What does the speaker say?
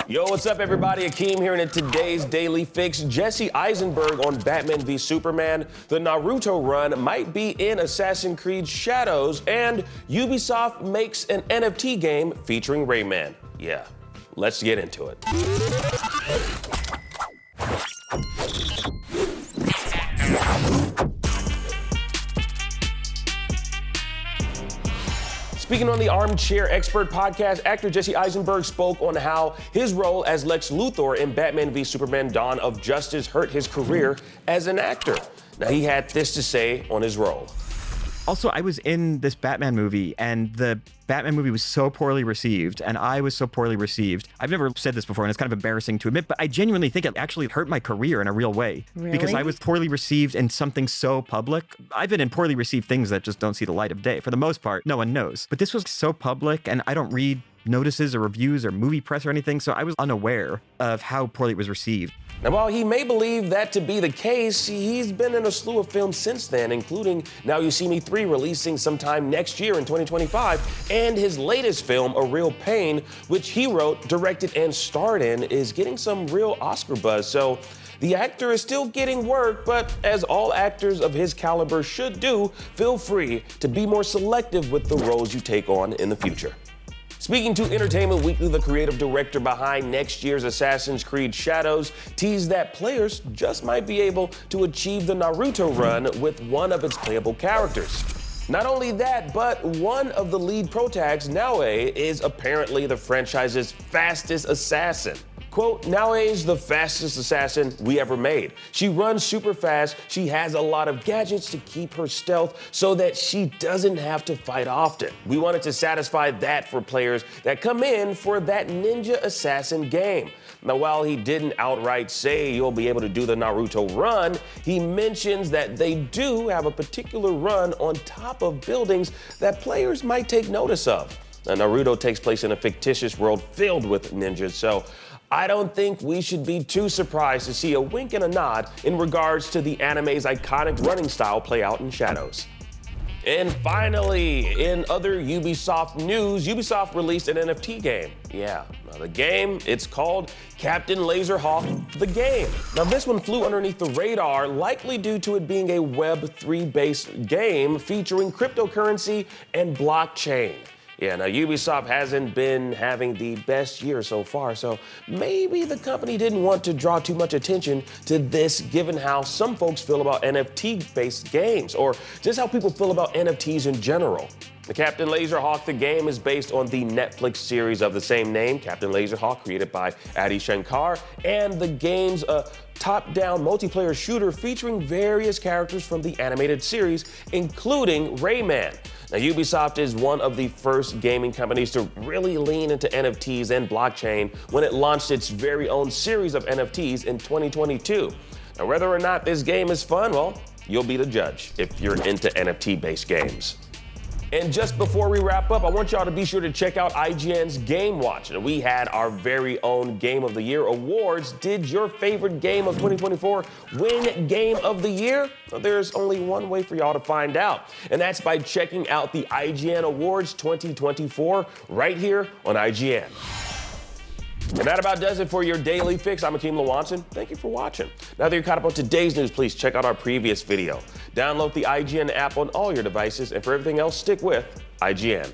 Yo, what's up, everybody? Akeem here, and in today's Daily Fix, Jesse Eisenberg on Batman v Superman, the Naruto run might be in Assassin's Creed Shadows, and Ubisoft makes an NFT game featuring Rayman. Yeah, let's get into it. Speaking on the Armchair Expert podcast, actor Jesse Eisenberg spoke on how his role as Lex Luthor in Batman v Superman: Dawn of Justice hurt his career as an actor. Now, he had this to say on his role. Also, I was in this Batman movie, and the Batman movie was so poorly received, and I was so poorly received. I've never said this before, and it's kind of embarrassing to admit, but I genuinely think it actually hurt my career in a real way. Really? Because I was poorly received in something so public. I've been in poorly received things that just don't see the light of day. For the most part, no one knows. But this was so public, and I don't read notices or reviews or movie press or anything, so I was unaware of how poorly it was received. Now, while he may believe that to be the case, he's been in a slew of films since then, including Now You See Me 3 releasing sometime next year in 2025, and his latest film, A Real Pain, which he wrote, directed, and starred in, is getting some real Oscar buzz. So the actor is still getting work, but as all actors of his caliber should do, feel free to be more selective with the roles you take on in the future. Speaking to Entertainment Weekly, the creative director behind next year's Assassin's Creed Shadows teased that players just might be able to achieve the Naruto run with one of its playable characters. Not only that, but one of the lead protags, Naoe, is apparently the franchise's fastest assassin. Quote, Naoe's the fastest assassin we ever made. She runs super fast. She has a lot of gadgets to keep her stealth so that she doesn't have to fight often. We wanted to satisfy that for players that come in for that ninja assassin game. Now, while he didn't outright say you'll be able to do the Naruto run, he mentions that they do have a particular run on top of buildings that players might take notice of. Now, Naruto takes place in a fictitious world filled with ninjas, so I don't think we should be too surprised to see a wink and a nod in regards to the anime's iconic running style play out in Shadows. And finally, in other Ubisoft news, Ubisoft released an NFT game. Yeah, now the game, it's called Captain Laserhawk the Game. Now this one flew underneath the radar, likely due to it being a Web3-based game featuring cryptocurrency and blockchain. Yeah, now Ubisoft hasn't been having the best year so far, so maybe the company didn't want to draw too much attention to this, given how some folks feel about NFT-based games, or just how people feel about NFTs in general. The Captain Laserhawk the Game is based on the Netflix series of the same name, Captain Laserhawk, created by Adi Shankar, and the game's a top-down multiplayer shooter featuring various characters from the animated series, including Rayman. Now, Ubisoft is one of the first gaming companies to really lean into NFTs and blockchain when it launched its very own series of NFTs in 2022. Now, whether or not this game is fun, well, you'll be the judge if you're into NFT-based games. And just before we wrap up, I want y'all to be sure to check out IGN's Game Watch. And we had our very own Game of the Year awards. Did your favorite game of 2024 win Game of the Year? Well, there's only one way for y'all to find out, and that's by checking out the IGN Awards 2024 right here on IGN. And that about does it for your Daily Fix. I'm Akeem Lawanson. Thank you for watching. Now that you're caught up on today's news, please check out our previous video. Download the IGN app on all your devices, and for everything else, stick with IGN.